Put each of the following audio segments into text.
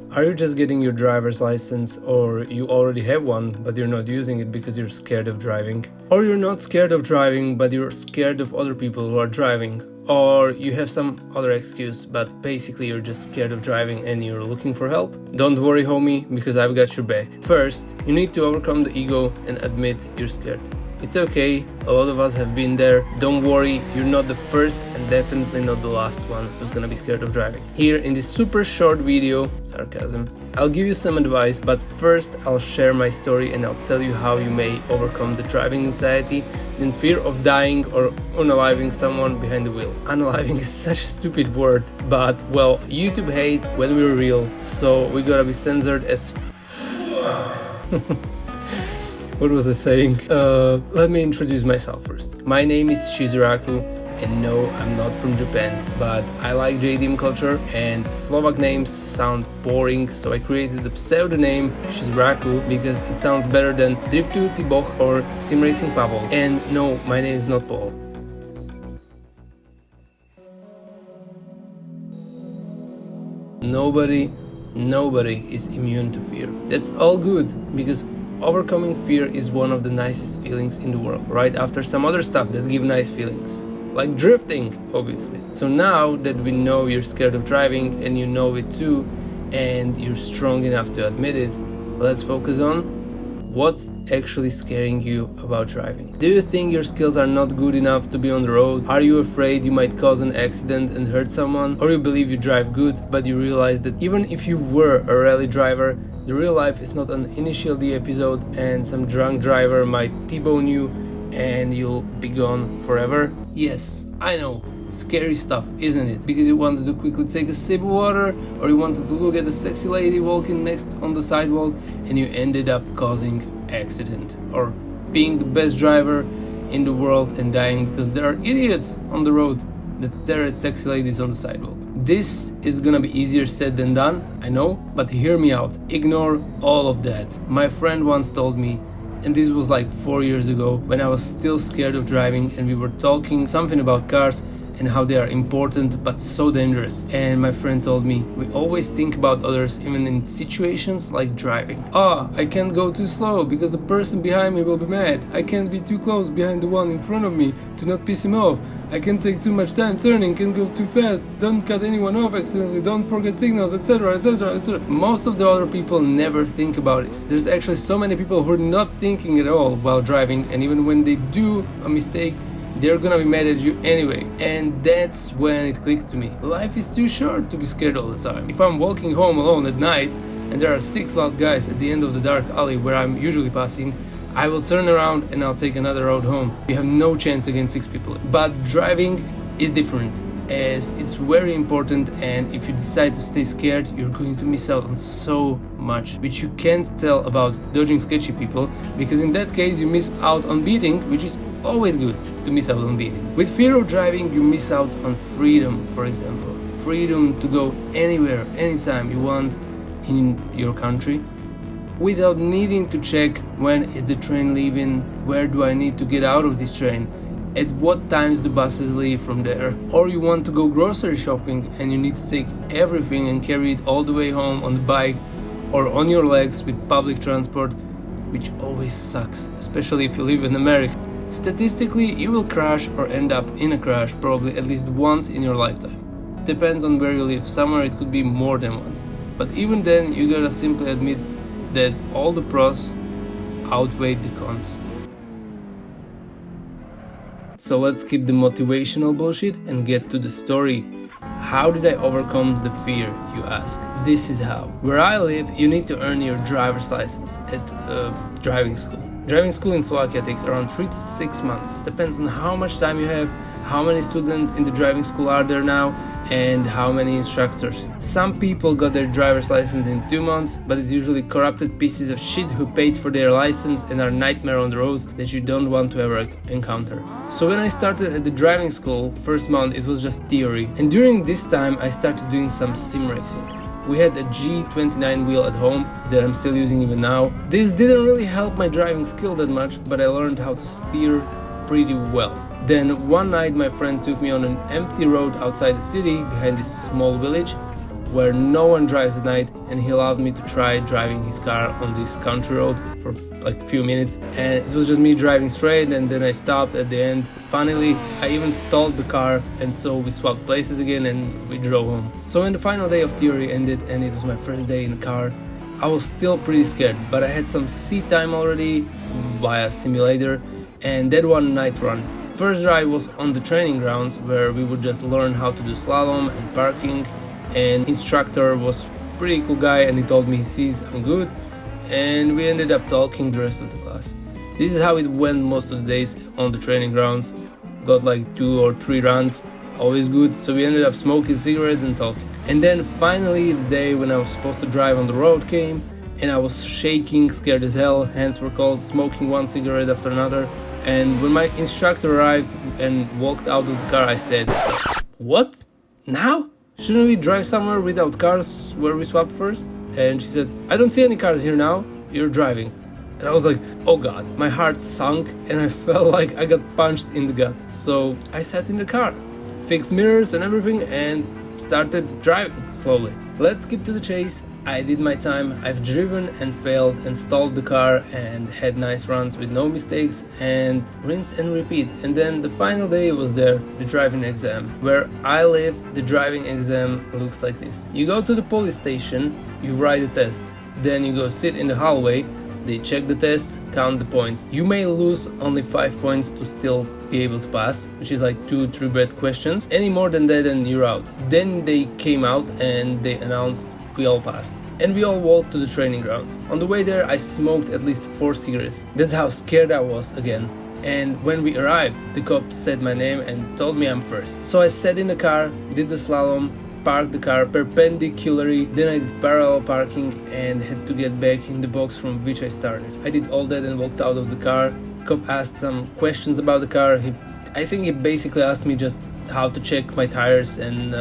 Are you just getting your driver's license, or you already have one but you're not using it because you're scared of driving? Or you're not scared of driving but you're scared of other people who are driving? Or you have some other excuse, but basically you're just scared of driving and you're looking for help? Don't worry, homie, because I've got your back. First, you need to overcome the ego and admit you're scared. It's okay, a lot of us have been there. Don't worry, you're not the first and definitely not the last one who's gonna be scared of driving. Here in this super short video, sarcasm, I'll give you some advice, but first I'll share my story and I'll tell you how you may overcome the driving anxiety and fear of dying or unaliving someone behind the wheel. Unaliving is such a stupid word, but well, YouTube hates when we're real, so we gotta be censored as What was I saying? Let me introduce myself first. My name is Shizuraku, and no, I'm not from Japan, but I like JDM culture and Slovak names sound boring, so I created the pseudonym Shizuraku because it sounds better than Driftujúci Boh or Sim Racing Pavel. And no, my name is not Paul. Nobody is immune to fear. That's all good, because overcoming fear is one of the nicest feelings in the world, right after some other stuff that give nice feelings, like drifting, obviously. So now that we know you're scared of driving and you know it too, and you're strong enough to admit it, let's focus on what's actually scaring you about driving. Do you think your skills are not good enough to be on the road? Are you afraid you might cause an accident and hurt someone? Or you believe you drive good, but you realize that even if you were a rally driver, the real life is not an initial D episode and some drunk driver might T-bone you and you'll be gone forever? Yes, I know, scary stuff, isn't it? Because you wanted to quickly take a sip of water, or you wanted to look at the sexy lady walking next on the sidewalk and you ended up causing accident, or being the best driver in the world and dying because there are idiots on the road that stare at sexy ladies on the sidewalk. This is gonna be easier said than done, I know, but hear me out. Ignore all of that. My friend once told me, and this was like 4 years ago, when I was still scared of driving and we were talking something about cars and how they are important but so dangerous. And my friend told me, we always think about others even in situations like driving. I can't go too slow because the person behind me will be mad. I can't be too close behind the one in front of me to not piss him off. I can't take too much time turning, can't go too fast, don't cut anyone off accidentally, don't forget signals, etc, etc, etc. Most of the other people never think about this. There's actually so many people who are not thinking at all while driving, and even when they do a mistake, they're gonna be mad at you anyway. And that's when it clicked to me. Life is too short to be scared all the time. If I'm walking home alone at night and there are 6 loud guys at the end of the dark alley where I'm usually passing, I will turn around and I'll take another road home. You have no chance against 6 people. But driving is different, as it's very important, and if you decide to stay scared, you're going to miss out on so much, which you can't tell about dodging sketchy people, because in that case you miss out on beating, which is always good to miss out on beating. With fear of driving, you miss out on freedom, for example. Freedom to go anywhere, anytime you want in your country, without needing to check when is the train leaving, where do I need to get out of this train, at what times the buses leave from there. Or you want to go grocery shopping and you need to take everything and carry it all the way home on the bike or on your legs with public transport, which always sucks, especially if you live in America. Statistically, you will crash or end up in a crash probably at least once in your lifetime. Depends on where you live. Somewhere it could be more than once. But even then, you gotta simply admit that all the pros outweigh the cons. So let's keep the motivational bullshit and get to the story. How did I overcome the fear, you ask? This is how. Where I live, you need to earn your driver's license at driving school. Driving school in Slovakia takes around 3 to 6 months. Depends on how much time you have, how many students in the driving school are there now, and how many instructors. Some people got their driver's license in 2 months, but it's usually corrupted pieces of shit who paid for their license and are a nightmare on the roads that you don't want to ever encounter. So when I started at the driving school, first month it was just theory, and during this time I started doing some sim racing. We had a G29 wheel at home that I'm still using even now. This didn't really help my driving skill that much, but I learned how to steer pretty well. Then one night my friend took me on an empty road outside the city behind this small village, where no one drives at night, and he allowed me to try driving his car on this country road for like a few minutes, and it was just me driving straight, and then I stopped at the end. Finally, I even stalled the car, and so we swapped places again and we drove home. So when the final day of theory ended and it was my first day in the car, I was still pretty scared, but I had some seat time already via simulator, and that one night run. First drive was on the training grounds where we would just learn how to do slalom and parking, and instructor was pretty cool guy and he told me he sees I'm good, and we ended up talking the rest of the class. This is how it went most of the days on the training grounds. Got like 2 or 3 runs, always good, so we ended up smoking cigarettes and talking. And then finally the day when I was supposed to drive on the road came, and I was shaking, scared as hell, hands were cold, smoking one cigarette after another. And when my instructor arrived and walked out of the car, I said, "What? Now? Shouldn't we drive somewhere without cars where we swapped first?" And she said, "I don't see any cars here now, you're driving." And I was like, oh god, my heart sunk and I felt like I got punched in the gut. So I sat in the car, fixed mirrors and everything, and started driving slowly. Let's skip to the chase. I did my time. I've driven and failed and stalled the car and had nice runs with no mistakes, and rinse and repeat. And then the final day was there, the driving exam. Where I live, the driving exam looks like this. You go to the police station, you write a test, then you go sit in the hallway, they check the test, count the points. You may lose only 5 points to still be able to pass, which is like 2-3 bad questions. Any more than that and you're out. Then they came out and they announced we all passed. And we all walked to the training grounds. On the way there I smoked at least 4 cigarettes. That's how scared I was again. And when we arrived, the cop said my name and told me I'm first. So I sat in the car, did the slalom, parked the car perpendicularly, then I did parallel parking and had to get back in the box from which I started. I did all that and walked out of the car. Cop asked some questions about the car. I think he basically asked me just how to check my tires, and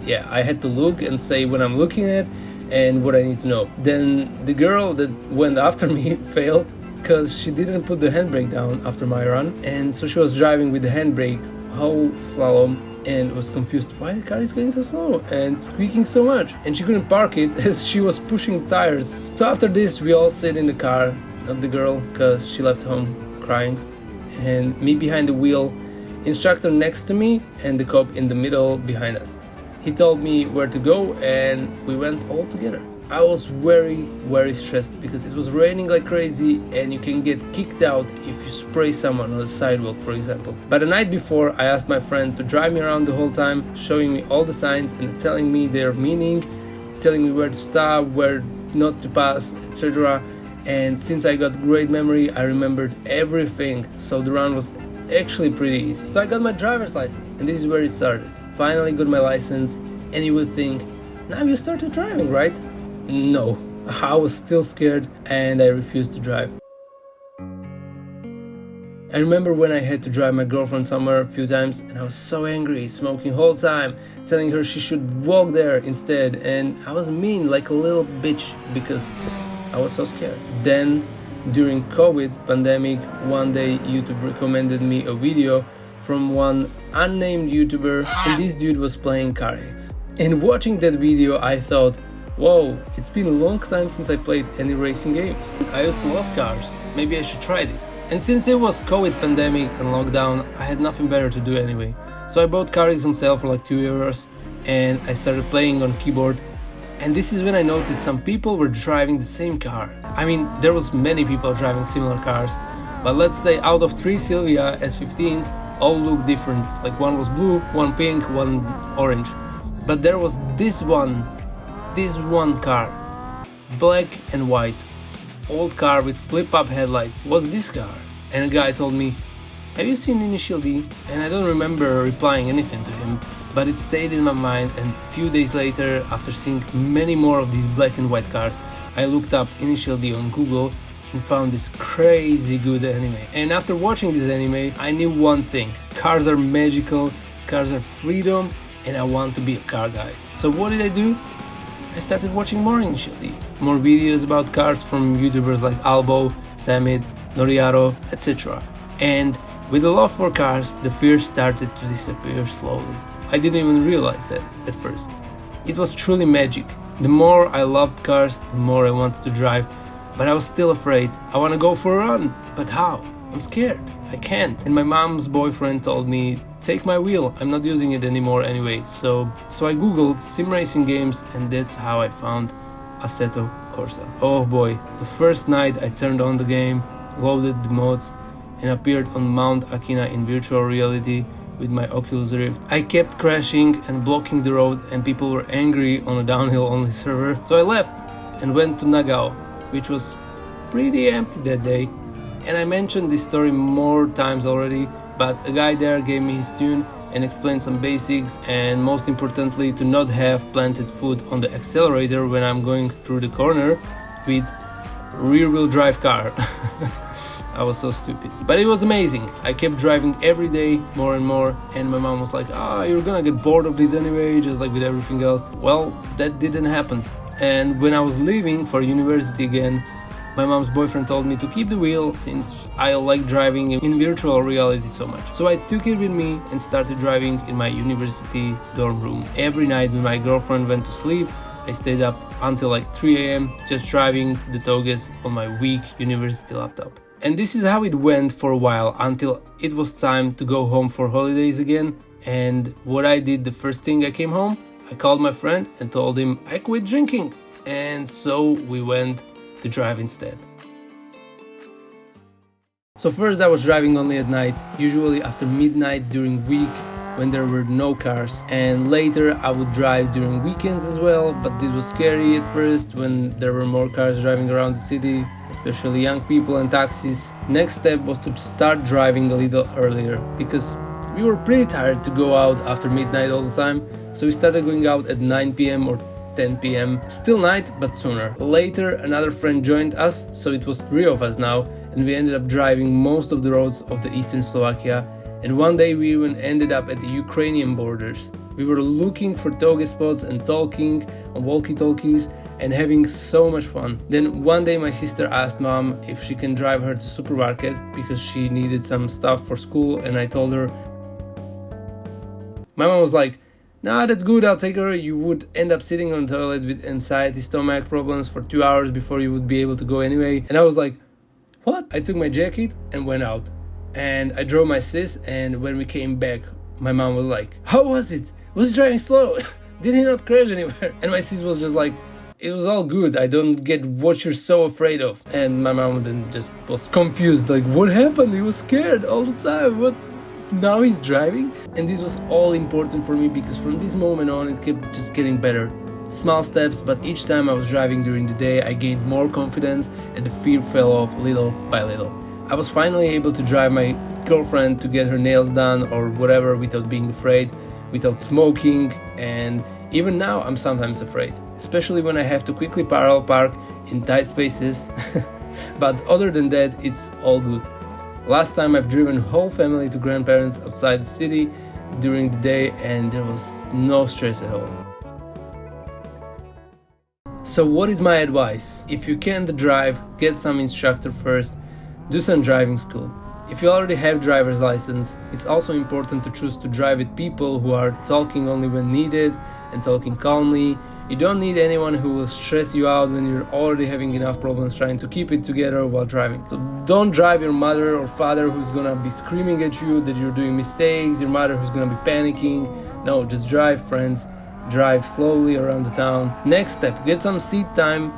yeah, I had to look and say what I'm looking at and what I need to know. Then the girl that went after me failed because she didn't put the handbrake down after my run, and so she was driving with the handbrake whole slalom and was confused why the car is going so slow and squeaking so much, and she couldn't park it as she was pushing tires. So after this we all sit in the car, not the girl because she left home crying, and me behind the wheel, instructor next to me, and the cop in the middle behind us. He told me where to go and we went all together. I was very stressed because it was raining like crazy and you can get kicked out if you spray someone on the sidewalk, for example. But the night before I asked my friend to drive me around the whole time, showing me all the signs and telling me their meaning, telling me where to stop, where not to pass, etc. And since I got great memory, I remembered everything, so the run was actually pretty easy. So I got my driver's license, and this is where it started. Finally got my license, and you would think, now you started driving, right? No, I was still scared and I refused to drive. I remember when I had to drive my girlfriend somewhere a few times and I was so angry, smoking whole time, telling her she should walk there instead, and I was mean like a little bitch because I was so scared. Then during COVID pandemic, one day YouTube recommended me a video from one unnamed YouTuber, and this dude was playing car hacks. And watching that video I thought, whoa, it's been a long time since I played any racing games. I used to love cars, maybe I should try this. And since it was COVID pandemic and lockdown, I had nothing better to do anyway. So I bought car hacks on sale for like €2 and I started playing on keyboard. And this is when I noticed some people were driving the same car. I mean, there was many people driving similar cars, but let's say out of 3 Silvia S15s, all look different. Like one was blue, one pink, one orange. But there was this one car, black and white, old car with flip-up headlights. What's this car? And a guy told me, have you seen Initial D? And I don't remember replying anything to him, but it stayed in my mind, and a few days later, after seeing many more of these black and white cars, I looked up Initial D on Google and found this crazy good anime. And after watching this anime, I knew one thing: cars are magical, cars are freedom, and I want to be a car guy. So what did I do? I started watching more Initial D, more videos about cars from YouTubers like Albo, Samid, Noriaro, etc. And with the love for cars, the fear started to disappear slowly. I didn't even realize that at first. It was truly magic. The more I loved cars, the more I wanted to drive, but I was still afraid. I want to go for a run, but how? I'm scared. I can't. And my mom's boyfriend told me, take my wheel, I'm not using it anymore anyway. So I googled sim racing games, and that's how I found Assetto Corsa. Oh boy, the first night I turned on the game, loaded the mods, and appeared on Mount Akina in virtual reality with my Oculus Rift. I kept crashing and blocking the road, and people were angry on a downhill only server. So I left and went to Nagao, which was pretty empty that day. And I mentioned this story more times already, but a guy there gave me his tune and explained some basics, and most importantly to not have planted foot on the accelerator when I'm going through the corner with rear-wheel drive car. I was so stupid. But it was amazing. I kept driving every day more and more, and my mom was like, you're gonna get bored of this anyway, just like with everything else. Well, that didn't happen. And when I was leaving for university again, my mom's boyfriend told me to keep the wheel since I like driving in virtual reality so much. So I took it with me and started driving in my university dorm room. Every night when my girlfriend went to sleep, I stayed up until like 3 a.m. just driving the Toges on my weak university laptop. And this is how it went for a while until it was time to go home for holidays again. And what I did the first thing I came home, I called my friend and told him I quit drinking. And so we went to drive instead. So first I was driving only at night, usually after midnight during week when there were no cars, and later I would drive during weekends as well, but this was scary at first when there were more cars driving around the city, especially young people and taxis. Next step was to start driving a little earlier, because we were pretty tired to go out after midnight all the time, so we started going out at 9 p.m. or 10 p.m. Still night, but sooner. Later, another friend joined us, so it was 3 of us now, and we ended up driving most of the roads of the eastern Slovakia, and one day we even ended up at the Ukrainian borders. We were looking for Toge spots and talking on walkie-talkies and having so much fun. Then one day my sister asked mom if she can drive her to supermarket because she needed some stuff for school, and I told her. My mom was like, nah, that's good, I'll take her. You would end up sitting on the toilet with anxiety, stomach problems for 2 hours before you would be able to go anyway. And I was like, what? I took my jacket and went out. And I drove my sis, and when we came back, my mom was like, how was it? Was he driving slow? Did he not crash anywhere? And my sis was just like, it was all good, I don't get what you're so afraid of. And my mom then just was confused, like, what happened? He was scared all the time. What? Now he's driving? And this was all important for me because from this moment on it kept just getting better. Small steps, but each time I was driving during the day I gained more confidence and the fear fell off little by little. I was finally able to drive my girlfriend to get her nails done or whatever without being afraid, without smoking, and even now I'm sometimes afraid, especially when I have to quickly parallel park in tight spaces. But other than that, it's all good. Last time I've driven whole family to grandparents outside the city during the day and there was no stress at all. So what is my advice? If you can't drive, get some instructor first, do some driving school. If you already have driver's license, it's also important to choose to drive with people who are talking only when needed and talking calmly. You don't need anyone who will stress you out when you're already having enough problems trying to keep it together while driving. So don't drive your mother or father who's gonna be screaming at you that you're doing mistakes, your mother who's gonna be panicking. No, just drive, friends. Drive slowly around the town. Next step, get some seat time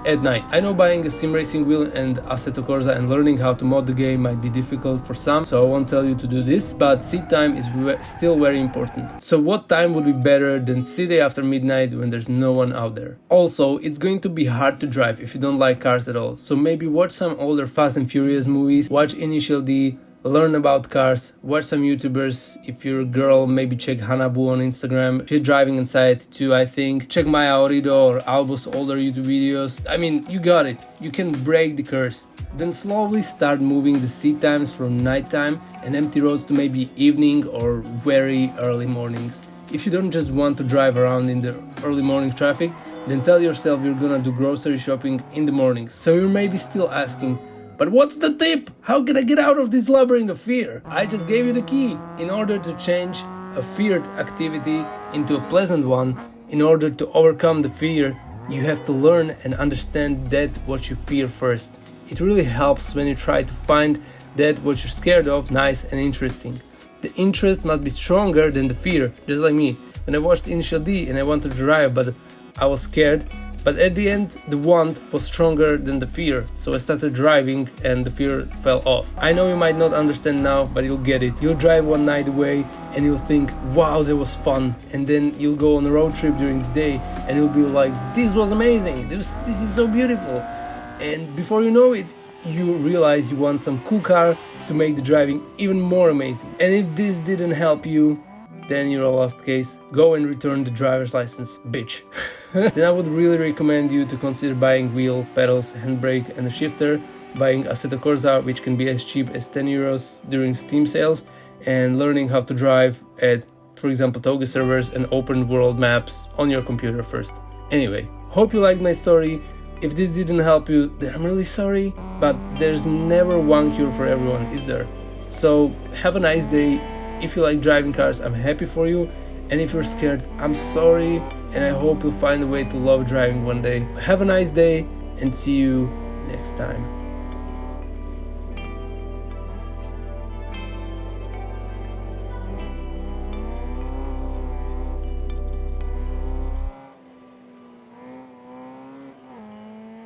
at night. I know buying a sim racing wheel and Assetto Corsa and learning how to mod the game might be difficult for some, so I won't tell you to do this, but seat time is still very important. So what time would be better than city after midnight when there's no one out there? Also, it's going to be hard to drive if you don't like cars at all, so maybe watch some older Fast and Furious movies, watch Initial D, learn about cars, watch some YouTubers. If you're a girl, maybe check Hanabu on Instagram. She's driving anxiety too, I think. Check Maya Orido or Albo's older YouTube videos. I mean, you got it. You can break the curse. Then slowly start moving the seat times from nighttime and empty roads to maybe evening or very early mornings. If you don't just want to drive around in the early morning traffic, then tell yourself you're gonna do grocery shopping in the mornings. So you're maybe still asking, but what's the tip? How can I get out of this labyrinth of fear? I just gave you the key. In order to change a feared activity into a pleasant one, In order to overcome the fear, you have to learn and understand that what you fear first. It really helps when you try to find that what you're scared of nice and interesting. The interest must be stronger than the fear, just like me. When I watched Initial D and I wanted to drive, but I was scared, but at the end the want was stronger than the fear, so I started driving and the fear fell off. I know you might not understand now, but you'll get it. You'll drive one night away and you'll think, wow, that was fun, and then you'll go on a road trip during the day and you'll be like, this was amazing, this is so beautiful, and before you know it, you realize you want some cool car to make the driving even more amazing. And if this didn't help you, then you're a lost case. Go and return the driver's license, bitch. Then I would really recommend you to consider buying wheel, pedals, handbrake and a shifter, buying Assetto Corsa, which can be as cheap as 10 euros during Steam sales, and learning how to drive at, for example, Toga servers and open world maps on your computer first. Anyway, hope you liked my story. If this didn't help you, then I'm really sorry, but there's never one cure for everyone, is there? So have a nice day. If you like driving cars, I'm happy for you, and if you're scared, I'm sorry, and I hope you'll find a way to love driving one day. Have a nice day, and see you next time.